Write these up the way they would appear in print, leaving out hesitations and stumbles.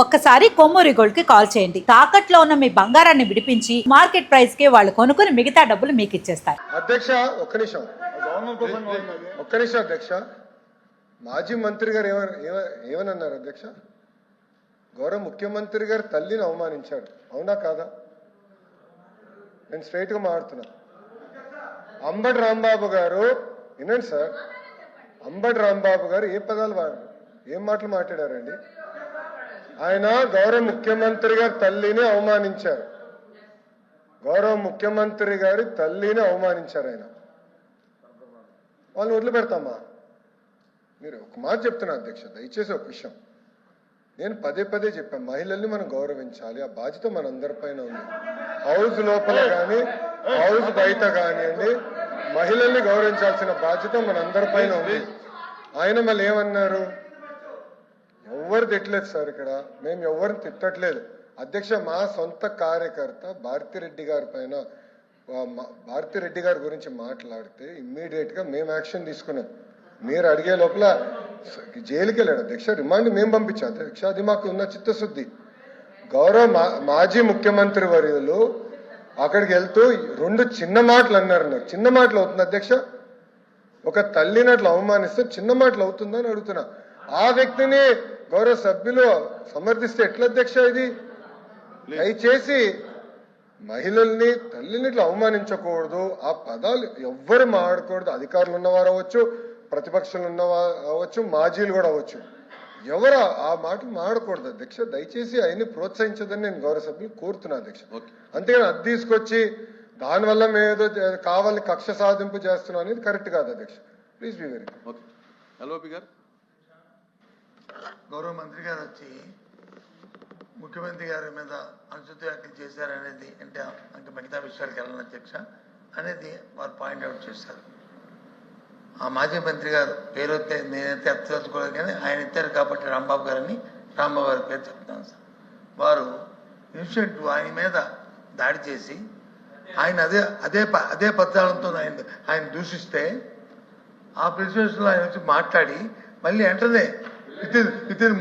ఒక్కసారి కొమ్మూరి గోల్డ్ కి కాల్ చేయండి. తాకట్లో ఉన్న మీ బంగారాన్ని విడిపించి మార్కెట్ ప్రైస్ కి వాళ్ళు కొనుక్కుని మిగతా డబ్బులు మీకు ఇచ్చేస్తారు. అధ్యక్ష ఒక్క నిమిషం అధ్యక్ష, మాజీ మంత్రి గారు ఏమన్నారు అధ్యక్ష? గౌరవ ముఖ్యమంత్రి గారు తల్లిని అవమానించాడు, అవునా కాదా? నేను స్ట్రైట్ గా మాట్లాడుతున్నా. అంబటి రాంబాబు గారు, వినండి సార్, అంబటి రాంబాబు గారు ఏ పదాలు వాడారు, ఏం మాటలు మాట్లాడారండి? ఆయన గౌరవ ముఖ్యమంత్రి గారి తల్లిని అవమానించారు. గౌరవ ముఖ్యమంత్రి గారి తల్లిని అవమానించారు. ఆయన వాళ్ళని వదిలిపెడతామా? మీరు ఒక మాట చెప్తున్నా అధ్యక్ష, దయచేసి ఒక విషయం నేను పదే పదే చెప్పాను, మహిళల్ని మనం గౌరవించాలి, ఆ బాధ్యత మనందరిపైన ఉంది. హౌస్ లోపల కానీ హౌస్ బయట కానివ్వండి, మహిళల్ని గౌరవించాల్సిన బాధ్యత మనందరిపైన ఉంది. ఆయన మళ్ళీ ఏమన్నారు? ఎవరు తిట్టలేదు సార్, ఇక్కడ మేము ఎవరిని తిట్టట్లేదు అధ్యక్ష. మా సొంత కార్యకర్త భారతిరెడ్డి గారి పైన, భారతిరెడ్డి గారి గురించి మాట్లాడితే ఇమ్మీడియట్ గా మేము యాక్షన్ తీసుకున్నాం. మీరు అడిగే లోపల జైలుకి వెళ్ళాడు అధ్యక్ష, రిమాండ్ మేము పంపించాం అధ్యక్ష. అది మాకు ఉన్న చిత్తశుద్ధి. గౌరవ మాజీ ముఖ్యమంత్రి వర్యులు అక్కడికి వెళ్తూ రెండు చిన్న మాటలు అన్నారు. నాకు చిన్న మాటలు అవుతుంది అధ్యక్ష? ఒక తల్లిని అట్లా అవమానిస్తే చిన్న మాటలు అవుతుందని అడుగుతున్నా. ఆ వ్యక్తిని గౌరవ సభ్యులు సమర్థిస్తే ఎట్లా అధ్యక్ష? ఇది దయచేసి మహిళల్ని తల్లిని ఇట్లా అవమానించకూడదు, ఆ పదాలు ఎవ్వరు మాడకూడదు. అధికారులు ఉన్నవారు అవ్వచ్చు, ప్రతిపక్షాలు ఉన్నవారు అవ్వచ్చు, మాజీలు కూడా అవ్వచ్చు, ఎవరు ఆ మాటలు మాడకూడదు అధ్యక్ష. దయచేసి ఆయన్ని ప్రోత్సహించదని నేను గౌరవ సభ్యులు కోరుతున్నా అధ్యక్ష. అంతేగాని అది తీసుకొచ్చి దానివల్ల మేమేదో కావాలని కక్ష సాధింపు చేస్తున్నాం అనేది కరెక్ట్ కాదు అధ్యక్ష. Please be very good. గౌరవ మంత్రి గారు వచ్చి ముఖ్యమంత్రి గారి మీద అనుచిత వ్యాఖ్యలు చేశారనేది అంటే మిగతా విషయాలకు వెళ్ళను అధ్యక్ష అనేది వారు పాయింట్అవుట్ చేశారు. ఆ మాజీ మంత్రి గారు పేరు వస్తే నేనైతే ఎత్తకోలేదు, కానీ ఆయన ఎత్తారు కాబట్టి రాంబాబు గారిని రాంబాబు గారి పేరు చెప్తాను సార్. వారు ఇన్సిడెంట్ ఆయన మీద దాడి చేసి ఆయన అదే పద్యాలతో ఆయన దూషిస్తే ఆ ప్రెసిడెన్స్లో ఆయన వచ్చి మాట్లాడి మళ్ళీ వెంటనే వితిన్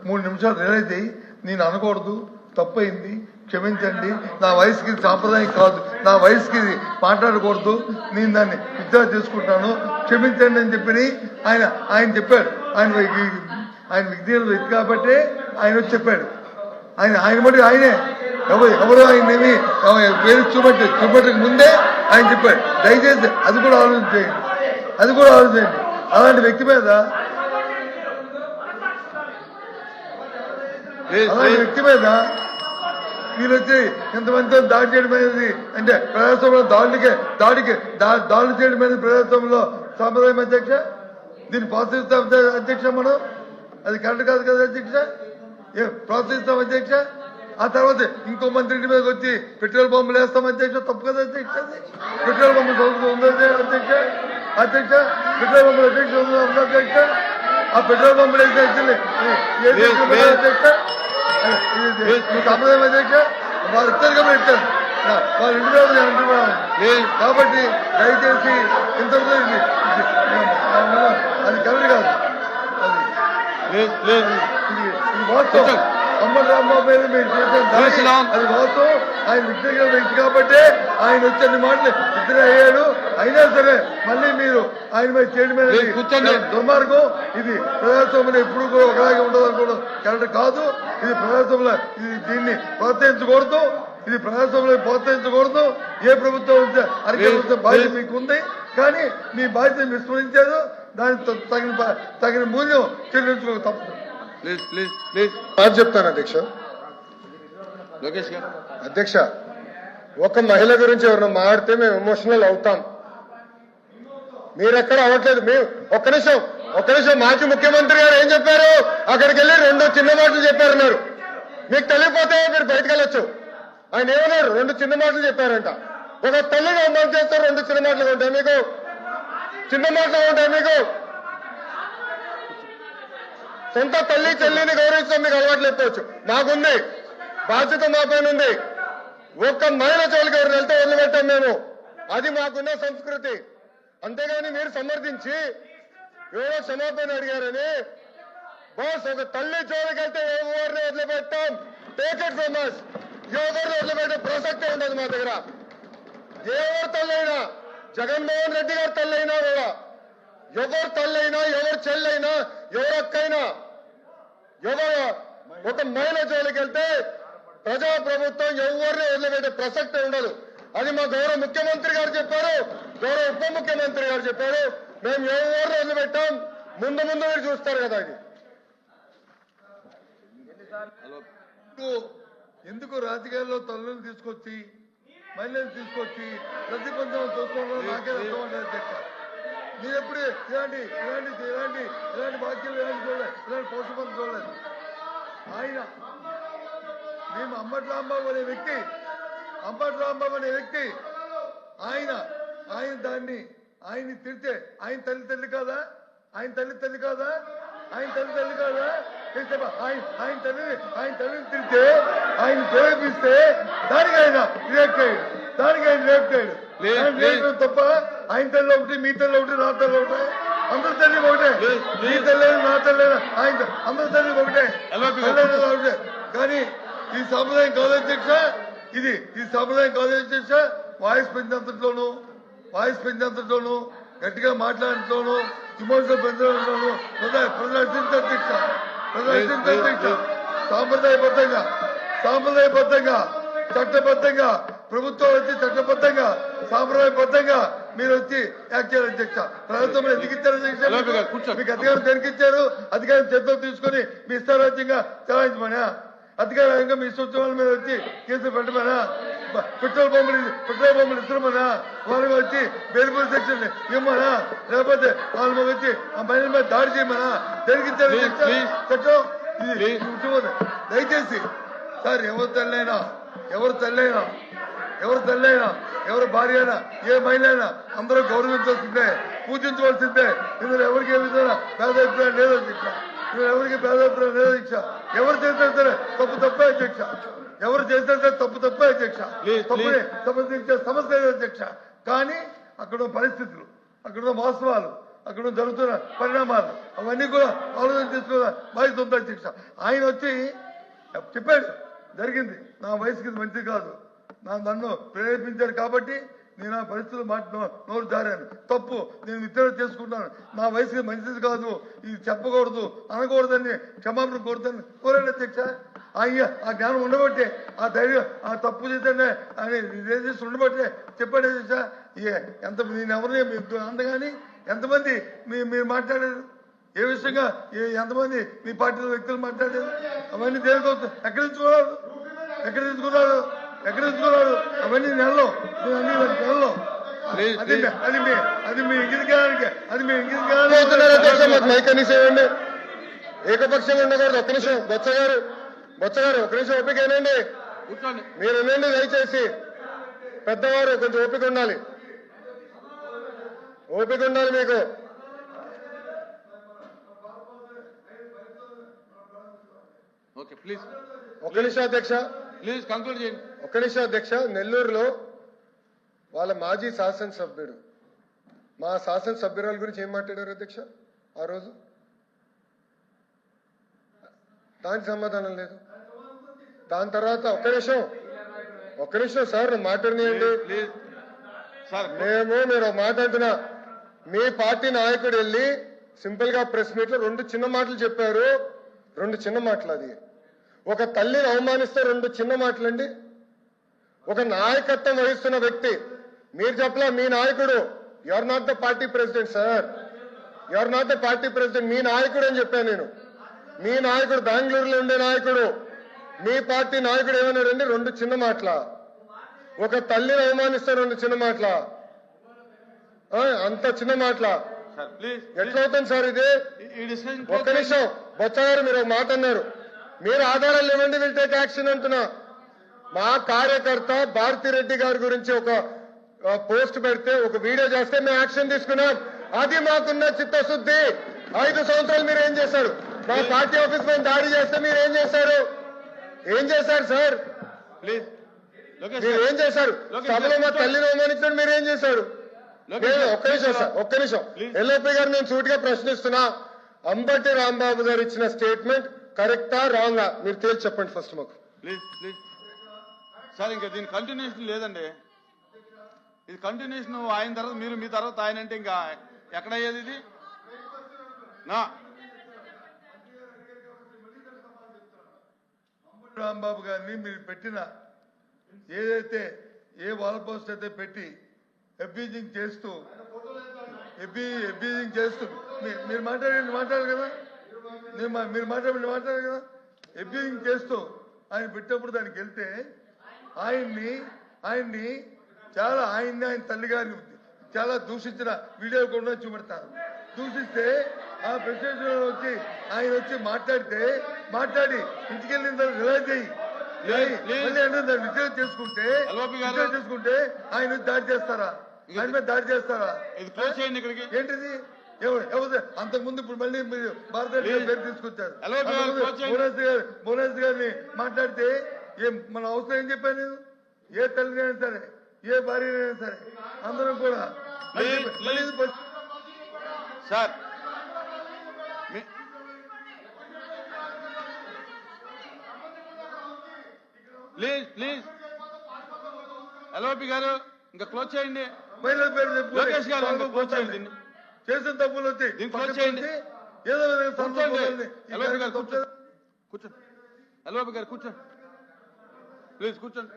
మూడు నిమిషాలు రియలైజ్ అయ్యి నేను అనకూడదు, తప్పయింది, క్షమించండి, నా వయసుకి సాంప్రదాయం కాదు, నా వయసుకి మాట్లాడకూడదు, నేను దాన్ని విత్డ్రా చేసుకుంటాను, క్షమించండి అని చెప్పి ఆయన చెప్పాడు. ఆయన వ్యక్తి కాబట్టి ఆయన వచ్చి చెప్పాడు. ఆయన బట్టి ఆయనే ఎవరు ఆయనేమి పేరు చూపెట్టక ముందే ఆయన చెప్పాడు. దయచేసి అది కూడా ఆలోచించండి. అలాంటి వ్యక్తి మీద వీళ్ళు వచ్చి ఇంతమందితో దాడి చేయడం అనేది అంటే ప్రజాస్వామ్యంలో దాడులు చేయడం అనేది ప్రజాస్వామ్యంలో సాంప్రదాయం అధ్యక్ష. దీన్ని ప్రోత్సహిస్తాం అధ్యక్ష, మనం అది కరెక్ట్ కాదు కదా అధ్యక్ష. ప్రోత్సహిస్తాం అధ్యక్ష. ఆ తర్వాత ఇంకో మంత్రి మీదకి వచ్చి పెట్రోల్ పంపులు వేస్తాం అధ్యక్ష, తప్పు కదా అధ్యక్ష. పెట్రోల్ పంపులు ఉంది అధ్యక్ష, పెట్రోల్ పంపులు అధ్యక్ష. ఆ పెట్రోల్ పంపులు వేస్తే అధ్యక్ష సాంప్రదాయం అధ్యక్ష. వాళ్ళు ఇస్తారు కాబట్టి ఇస్తారు, వాళ్ళ ఇంటి మీద కాబట్టి దయచేసి ఇంతలో అది కరెక్ట్ కాదు. అది వాస్తవం. అంబటి రాంబాబు మీద మీరు చేసిన అది వాస్తవం. ఆయన వ్యక్తిగత వ్యక్తి కాబట్టి ఆయన వచ్చే మాటలు ఇద్దరు అయ్యాడు. అయినా సరే మళ్ళీ మీరు ఆయన మీద చేయడం మీద దుర్మార్గం. ఇది ప్రజాస్వామ్యంలో ఎప్పుడు కూడా ఒకలాగే ఉండదు అనుకోవడం కరెక్ట్ కాదు. ఇది ప్రజాస్వామ్యంలో దీన్ని ప్రోత్సహించకూడదు. ఏ ప్రభుత్వం అరికట్టే బాధ్యత మీకు ఉంది, కానీ మీ బాధ్యత విస్మరించారు. దానికి తగిన మూల్యం చెల్లించుకోక తప్పదు. చెప్తాను అధ్యక్ష. అధ్యక్ష, ఒక మహిళ గురించి ఎవరైనా మాడితే మేము ఎమోషనల్ అవుతాం. మీరెక్కడ అవ్వట్లేదు. మేము ఒక్క నిమిషం మాజీ ముఖ్యమంత్రి గారు ఏం చెప్పారు? అక్కడికి వెళ్ళి రెండు చిన్న మాటలు చెప్పారన్నారు. మీకు తెలియకపోతే మీరు బయటకు వెళ్ళొచ్చు. ఆయన ఏమన్నారు? రెండు చిన్న మాటలు చెప్పారంట. ఒక తల్లిని అవమానం చేస్తారు, రెండు చిన్న మాటలు ఉంటాయి మీకు? సొంత తల్లి చెల్లిని గౌరవించడం మీకు అలవాటు లేకపోవచ్చు, మాకుంది, బాధ్యత మా పైన ఉంది. ఒక్క మహిళ జోలికి ఎవరు వెళ్తే వదిలిపెట్టాం మేము. అది మాకున్న సంస్కృతి. అంతేగాని మీరు సమర్థించి ఎవరో క్షమాపణ అడిగారని బాస్ ఒక తల్లి జోలికెళ్తే ఎవరిని వదిలిపెట్టాం. Take it from us. ఎవరిని వదిలిపెట్టే ప్రసక్తే ఉండదు మా దగ్గర. ఎవరు తల్లైనా, జగన్మోహన్ రెడ్డి గారి తల్లైనా కూడా, ఎవరు తల్లైనా, ఎవరు చెల్లైనా, ఎవరు అక్కైనా, ఎవరు ఒక మహిళ జోలికెళ్తే ప్రజాప్రభుత్వం ఎవరిని వదిలిపెట్టే ప్రసక్తే ఉండదు. అది మా గౌరవ ముఖ్యమంత్రి గారు చెప్పారు, గౌరవ ఉప ముఖ్యమంత్రి గారు చెప్పారు. మేము ఎవరిని వదిలిపెట్టాం. ముందు ముందు మీరు చూస్తారు కదా. ఇది ఎందుకు రాజకీయాల్లో తల్లులు తీసుకొచ్చి మహిళలు తీసుకొచ్చి ప్రతిబంధం చూసుకోవడం నాకే అర్థం అంటే అధ్యక్ష. మీరు ఎప్పుడు ఇలాంటి బాధ్యతలు చూడలేదు, ఇలాంటి పోషకం చూడలేదు. ఆయన మేము అంబటి రాంబాబు అనే వ్యక్తి ఆయన తిడితే ఆయన తల్లి కాదా? ఆయన తల్లి కాదా? ఆయన తల్లిని తిరిగితే ఆయన ప్రేరేపిస్తే దానికి ఆయన రియాక్ట్ అయ్యాడు. తప్ప ఆయన తల్లి ఒకటి, మీ తల్లి ఒకటి, నా తల్లి ఒకటే, అందరి తల్లి ఒకటే. మీ తల్లి నా తల్లి ఆయన అందరి తల్లి ఒకటే. కానీ ఈ సాంప్రదాయం కాదు అధ్యక్ష. ఈ సాంప్రదాయం కాదు అధ్యక్ష. వాయిస్ పెంచేంతట్లోనూ గట్టిగా మాట్లాడటంలోనూ ఇమోషనల్ పెంచడంలోనూ ప్రదర్శించ అధ్యక్ష. సాంప్రదాయబద్ధంగా చట్టబద్ధంగా ప్రభుత్వం వచ్చి చట్టబద్ధంగా సాంప్రదాయబద్ధంగా మీరు వచ్చి యాక్ట్ చేయాలి అధ్యక్ష. ప్రభుత్వం ఎదిగించారు అధ్యక్ష. మీకు అధికారం దొరికించారు, అధికారం చేతిలో తీసుకుని మీ ఇష్టారాజ్యంగా చలాయించమనా? అధికారంగా మీ సూచనల మీద వచ్చి కేసులు పెట్టమనా? పెట్రోల్ పంపులు ఇస్తున్నామనా? వాళ్ళకి వచ్చి బెయిల్పూర్ సెక్షన్ ఇవ్వమనా? లేకపోతే వాళ్ళ మీద వచ్చి ఆ మహిళల మీద దాడి చేయమనా? జరిగించారు చట్టం. ఇది దయచేసి సార్, ఎవరు తల్లైనా ఎవరు భార్య అయినా, ఏ మహిళ అయినా అందరూ గౌరవించాల్సిందే, పూజించవలసిందే. ఇందులో ఎవరికి ఏ విధంగా భేదాభిప్రాయం లేదు అధ్యక్ష. ఎవరు చేసినా సరే తప్పే అధ్యక్ష. తప్పుని సమర్థించే సమస్య లేదు అధ్యక్ష. కానీ అక్కడ పరిస్థితులు, అక్కడ వాస్తవాలు, అక్కడ జరుగుతున్న పరిణామాలు అవన్నీ కూడా ఆలోచన చేసుకోవాలి బాధ్యత ఉంది అధ్యక్ష. ఆయన వచ్చి చెప్పాడు, జరిగింది నా వయసుకి మంచిది కాదు, నన్ను ప్రేరేపించారు కాబట్టి నేను ఆ పరిస్థితులు నోరు జారాను, తప్పు, నేను విత్తనం చేసుకుంటాను, నా వయసుకి మంచిది కాదు, ఇది చెప్పకూడదు అనకూడదని క్షమాపణ కోరాడు అధ్యక్ష. ఆ జ్ఞానం ఉండబట్టే, ఆ ధైర్యం, ఆ తప్పు చేద్దానే అని రిజర్వేషన్ ఉండబట్టే చెప్పాడు అధ్యక్ష. ఎంత నేను ఎవరిని అందగాని ఎంతమంది మీరు మాట్లాడారు, ఏ విషయంగా ఎంతమంది మీ పార్టీలో వ్యక్తులు మాట్లాడారు, అవన్నీ దేనికో ఎక్కడ తీసుకున్నారు అవన్నీ నెలలో అది మీ ఇంగిదిగానికి మైకనిసేయండి. ఏకపక్షంగా ఉండకూడదు. ఒక్క నిమిషం బొత్స గారు ఒక్క నిమిషం ఓపిక ఏనండి, మీరు వినండి దయచేసి. పెద్దవారు కొంచెం ఓపిక ఉండాలి మీకు. ఒక్క నిమిషం అధ్యక్ష, ఒక్క నిమిషం అధ్యక్ష. నెల్లూరులో వాళ్ళ మాజీ శాసనసభ్యుడు, మా శాసనసభ్యురాల గురించి ఏం మాట్లాడారు అధ్యక్ష ఆ రోజు? దానికి సమాధానం లేదు. దాని తర్వాత ఒక్క నిమిషం సార్ మాట్లాడినాయండి. మీరు మాట్లాడుతున్నా, మీ పార్టీ నాయకుడు వెళ్ళి సింపుల్ గా ప్రెస్ మీట్ లో 2 చిన్న మాటలు చెప్పారు. 2 చిన్న మాటలు. అది ఒక తల్లిని అవమానిస్తే 2 చిన్న మాటలండి. ఒక నాయకత్వం వహిస్తున్న వ్యక్తి, మీరు చెప్పలా మీ నాయకుడు, you are not the party president sir, you are not the party president, మీ నాయకుడు అని చెప్పాను నేను. మీ నాయకుడు బెంగళూరులో ఉండే నాయకుడు, మీ పార్టీ నాయకుడు ఏమన్నాడండి? 2 చిన్న మాటల. ఒక తల్లిని అవమానిస్తే 2 చిన్న మాటల, అంత చిన్న మాటల ఎట్లా అవుతుంది సార్ ఇది? ఒక్క నిమిషం బొత్స గారు, మీరు ఒక మాట అన్నారు, మీరు ఆధారాలు ఇవ్వండి, విల్ టేక్ యాక్షన్ అంటున్నా. మా కార్యకర్త భారతిరెడ్డి గారి గురించి ఒక పోస్ట్ పెడితే, ఒక వీడియో చేస్తే మేము యాక్షన్ తీసుకున్నాం. అది మాకున్న చిత్తశుద్ధి. 5 సంవత్సరాలు మీరు ఏం చేశారు? మా పార్టీ ఆఫీస్ మీద దాడి చేస్తే మీరు ఏం చేశారు సార్? మీరు ఏం చేశారు? సభలో మా తల్లిని అవమానించడం మీరు ఏం చేశారు? ఒక్క నిమిషం సార్, ఒక్క నిమిషం. ఎల్ఓపి గారు నేను సూటిగా ప్రశ్నిస్తున్నా, అంబటి రాంబాబు గారు ఇచ్చిన స్టేట్మెంట్ కరెక్టా రాంగా మీరు తేల్చి చెప్పండి ఫస్ట్ మాకు. ప్లీజ్ సార్, ఇంకా దీని కంటిన్యూషన్ లేదండి. ఇది కంటిన్యూషన్ ఆయన తర్వాత మీరు, మీ తర్వాత ఆయన అంటే ఇంకా ఎక్కడయ్యేది ఇది? నా రాంబాబు గారిని మీరు పెట్టిన ఏదైతే ఏ వాల్ పోస్ట్ అయితే పెట్టి అబ్యూజింగ్ చేస్తూ మీరు మాట్లాడారు కదా, మీరు మాట్లాడారు కదా, అబ్యూజింగ్ చేస్తూ ఆయన పెట్టినప్పుడు దానికి వెళ్తే ఆయన్ని చాలా ఆయన తల్లి గారిని చాలా దూషించిన వీడియోలు కూడా చూపెడతారు. దూషిస్తే ఆ ప్రెసిడెంట్ వచ్చి ఆయన వచ్చి మాట్లాడి ఇంటికి వెళ్ళిన తర్వాత రిలైజ్ అయ్యి విజయం చేసుకుంటే ఆయన దాడి చేస్తారా? ఆయన మీద దాడి చేస్తారా? ఏంటిది? అంతకుముందు ఇప్పుడు మళ్ళీ మీరు భారతదేశ పేరు తీసుకొచ్చారు. భువనేశ్వర్ గారిని మాట్లాడితే మన అవసరం ఏం చెప్పాను నేను? ఏ తల్లినైనా సరే, ఏ భార్యనైనా సరే అందరం కూడా సార్ ప్లీజ్ ఎల్ఓపి గారు ఇంకా క్లోజ్ చేయండి. మహిళల పేరు లోకేష్ గారు ఇంకా క్లోజ్ చేయండి. చేసిన తప్పులు వచ్చి క్లోజ్ చేయండి. ఏదో ఎల్ఓపి గారు కూర్చోండి. ఎల్ఓపి గారు కూర్చోండి. ప్లీజ్ కూర్చోండి.